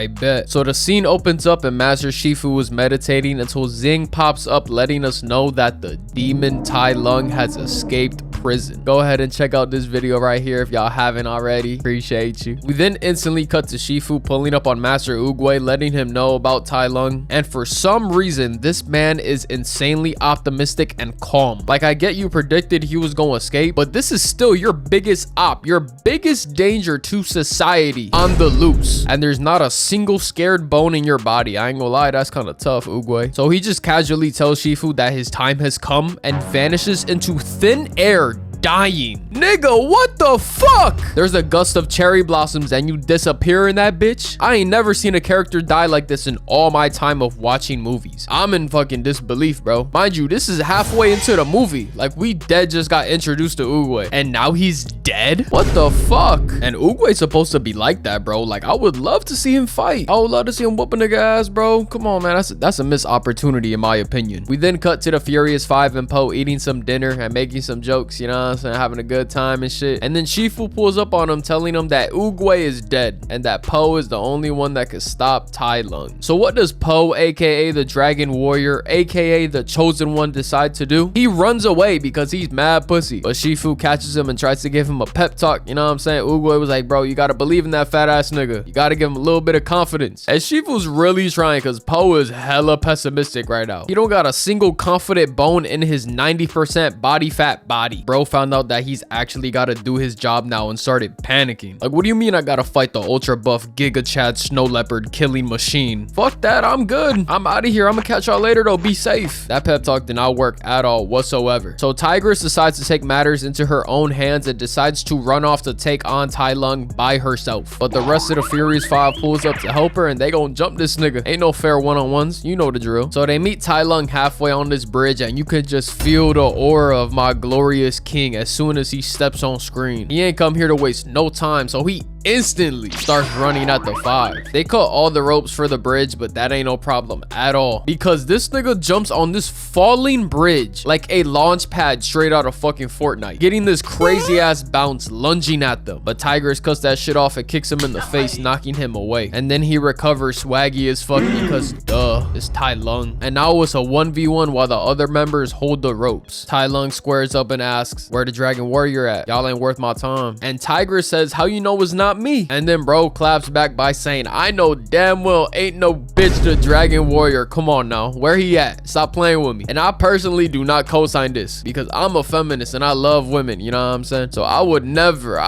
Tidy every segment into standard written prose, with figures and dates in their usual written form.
I bet. So the scene opens up and Master Shifu is meditating until Zing pops up, letting us know that the demon Tai Lung has escaped prison. Go ahead and check out this video right here if y'all haven't already. Appreciate you. We then instantly cut to Shifu pulling up on Master Oogway, letting him know about Tai Lung. And for some reason, this man is insanely optimistic and calm. Like, I get you predicted he was gonna escape, but this is still your biggest op, your biggest danger to society on the loose. And there's not a single scared bone in your body. I ain't gonna lie, that's kind of tough, Oogway. So he just casually tells Shifu that his time has come and vanishes into thin air, dying. Nigga, what the fuck? There's a gust of cherry blossoms and you disappear in that bitch? I ain't never seen a character die like this in all my time of watching movies. I'm in fucking disbelief, bro. Mind you, this is halfway into the movie. Like, we dead just got introduced to Oogway and now he's dead? What the fuck? And Oogway's supposed to be like that, bro. Like, I would love to see him fight. I would love to see him whoop a nigga ass, bro. Come on, man. That's a missed opportunity in my opinion. We then cut to the Furious Five and Poe eating some dinner and making some jokes, you know what I'm saying? Having a good time and shit. And then Shifu pulls up on him, telling him that Oogway is dead and that Poe is the only one that could stop Tai Lung. So what does Poe, aka the Dragon Warrior, aka the Chosen One, decide to do? He runs away because he's mad pussy. But Shifu catches him and tries to give him a pep talk, you know what I'm saying? Oogway was like, bro, you gotta believe in that fat ass nigga. You gotta give him a little bit of confidence. And Shifu's really trying because Poe is hella pessimistic right now. He don't got a single confident bone in his 90% body fat body. Bro found out that he's actually got to do his job now and started panicking. Like, what do you mean I gotta fight the ultra buff Giga Chad Snow Leopard killing machine? Fuck that, I'm good. I'm out of here. I'm gonna catch y'all later though. Be safe. That pep talk did not work at all whatsoever. So Tigress decides to take matters into her own hands and decides to run off to take on Tai Lung by herself. But the rest of the Furious Five pulls up to help her and they gonna jump this nigga. Ain't no fair one-on-ones. You know the drill. So they meet Tai Lung halfway on this bridge and you could just feel the aura of my glorious king as soon as he steps on screen. He ain't come here to waste no time, so he instantly starts running at the five. They cut all the ropes for the bridge, but that ain't no problem at all because this nigga jumps on this falling bridge like a launch pad straight out of fucking Fortnite, getting this crazy ass bounce lunging at them. But Tigress cuts that shit off and kicks him in the face, knocking him away. And then he recovers swaggy as fuck because duh, it's Tai Lung. And now it's a 1v1 while the other members hold the ropes. Tai Lung squares up and asks, where the Dragon Warrior at? Y'all ain't worth my time. And Tigress says, how you know it's not me? And then bro claps back by saying, I know damn well ain't no bitch the Dragon Warrior. Come on now, where he at? Stop playing with me. And I personally do not co-sign this because I'm a feminist and I love women, you know what I'm saying? So I would never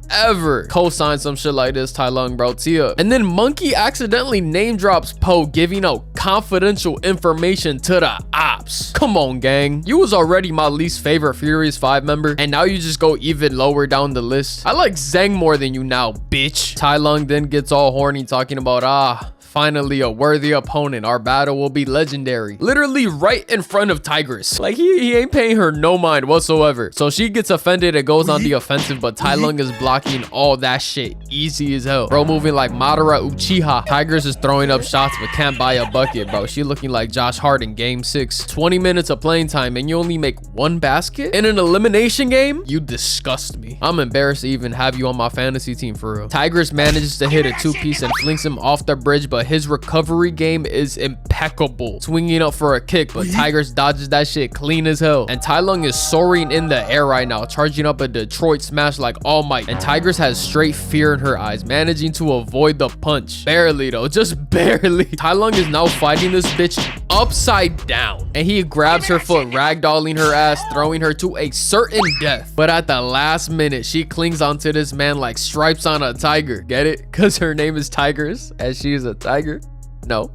ever co-sign some shit like this, Tai Lung, bro. Tee up. And then Monkey accidentally name drops Poe, giving out confidential information to the ops. Come on, gang. You was already my least favorite Furious 5 member and now you just go even lower down the list. I like Zhang more than you now, bitch. Tai Lung then gets all horny talking about, finally a worthy opponent. Our battle will be legendary. Literally right in front of Tigress. Like he ain't paying her no mind whatsoever. So she gets offended and goes on the offensive, but Tai Lung is blocking all that shit easy as hell. Bro moving like Madara Uchiha. Tigress is throwing up shots but can't buy a bucket, bro. She looking like Josh Hart in game 6. 20 minutes of playing time and you only make one basket in an elimination game? You disgust me. I'm embarrassed to even have you on my fantasy team for real. Tigress manages to hit a two-piece and flings him off the bridge, but his recovery game is impeccable, swinging up for a kick, but Tigress dodges that shit clean as hell. And Tai Lung is soaring in the air right now, charging up a Detroit smash like All Might. And Tigress has straight fear in her eyes, managing to avoid the punch. Barely though, just barely. Tai Lung is now fighting this bitch upside down, and he grabs her foot, ragdolling her ass, throwing her to a certain death. But at the last minute, she clings onto this man like stripes on a tiger. Get it? Because her name is Tigress and she is a tiger. No.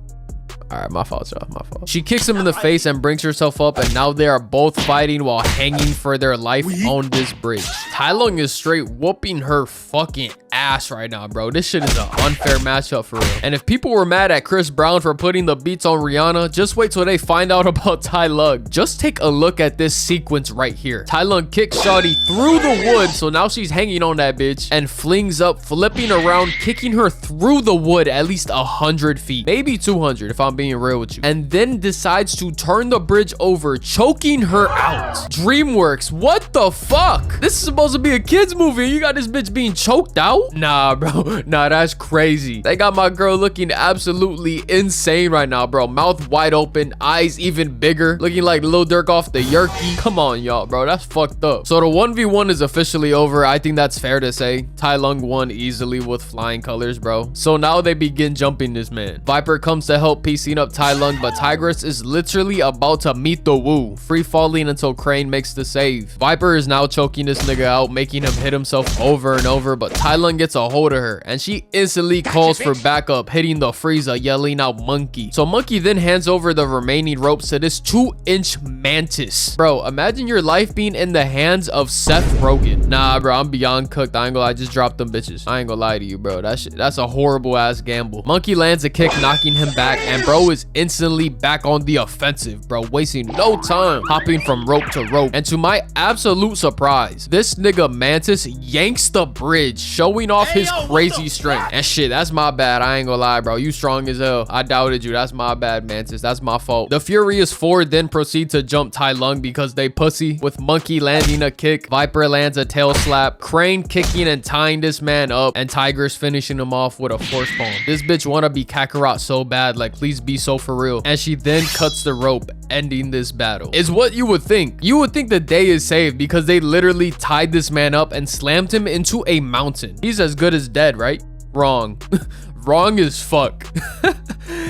All right, my fault, y'all. My fault. She kicks him in the face and brings herself up, and now they are both fighting while hanging for their life on this bridge. Tai Lung is straight whooping her fucking ass right now, bro. This shit is an unfair matchup for real. And if people were mad at Chris Brown for putting the beats on Rihanna, just wait till they find out about Tai Lung. Just take a look at this sequence right here. Tai Lung kicks Shawty through the wood, so now she's hanging on that bitch and flings up, flipping around, kicking her through the wood at least 100 feet, maybe 200 if I'm being being real with you. And then decides to turn the bridge over, choking her out. DreamWorks, what the fuck? This is supposed to be a kid's movie and you got this bitch being choked out? Nah, bro. Nah, that's crazy. They got my girl looking absolutely insane right now, bro. Mouth wide open, eyes even bigger, looking like Lil Durk off the Yerky. Come on, y'all, bro. That's fucked up. So the 1v1 is officially over. I think that's fair to say. Tai Lung won easily with flying colors, bro. So now they begin jumping this man. Viper comes to help piecing up Tai Lung, but Tigress is literally about to meet the woo, free falling until Crane makes the save. Viper is now choking this nigga out, making him hit himself over and over, but Tai Lung gets a hold of her and she instantly calls for backup, hitting the Frieza, yelling out monkey. So monkey then hands over the remaining ropes to this 2-inch mantis. Bro, imagine your life being in the hands of Seth Rogen. Nah, bro, I'm beyond cooked. I ain't gonna lie, I just dropped them bitches. I ain't gonna lie to you, bro. That's a horrible ass gamble. Monkey lands a kick, knocking him back, and bro is instantly back on the offensive, bro, wasting no time, hopping from rope to rope. And to my absolute surprise, this nigga Mantis yanks the bridge, showing off his crazy strength. And shit, that's my bad. I ain't gonna lie, bro. You strong as hell. I doubted you. That's my bad, Mantis. That's my fault. The Furious Four then proceed to jump Tai Lung because they pussy, with Monkey landing a kick, Viper lands a tail slap, Crane kicking and tying this man up, and Tigress finishing him off with a force palm. This bitch wanna be Kakarot so bad, like please be so for real. And she then cuts the rope, ending this battle. Is what you would think. You would think the day is saved because they literally tied this man up and slammed him into a mountain. He's as good as dead, right? Wrong. Wrong as fuck.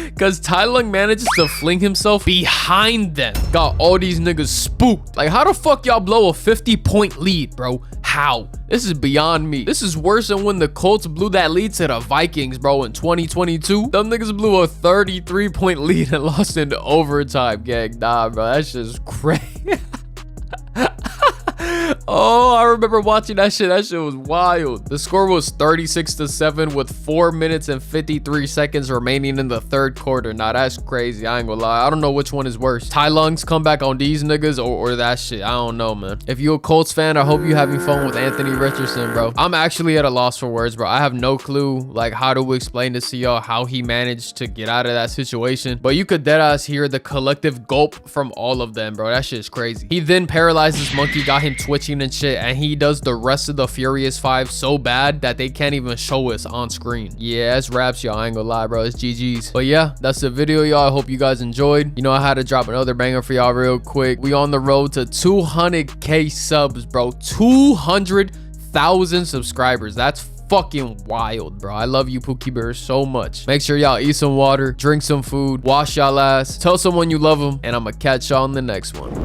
Because Tai Lung manages to fling himself behind them. Got all these niggas spooked. Like, how the fuck y'all blow a 50-point lead, bro? How? This is beyond me. This is worse than when the Colts blew that lead to the Vikings, bro, in 2022. Them niggas blew a 33-point lead and lost in overtime, gang. Nah, bro, that's just crazy. Oh, I remember watching that shit. That shit was wild. The score was 36-7 with 4 minutes and 53 seconds remaining in the third quarter. Nah, that's crazy. I ain't gonna lie. I don't know which one is worse. Tai Lung's comeback on these niggas or that shit. I don't know, man. If you a Colts fan, I hope you having fun with Anthony Richardson, bro. I'm actually at a loss for words, bro. I have no clue like how to explain this to y'all, how he managed to get out of that situation. But you could deadass hear the collective gulp from all of them, bro. That shit is crazy. He then paralyzes Monkey, got him twitching and shit, and he does the rest of the Furious Five so bad that they can't even show us on screen. Yeah, it's raps, y'all. I ain't gonna lie, bro. It's GG's. But yeah, that's the video, y'all. I hope you guys enjoyed. You know, I had to drop another banger for y'all real quick. We on the road to 200k subs, bro. 200,000 subscribers. That's fucking wild, bro. I love you Pookie Bears so much. Make sure y'all eat some water, drink some food, wash y'all ass, tell someone you love them, and I'm gonna catch y'all in the next one.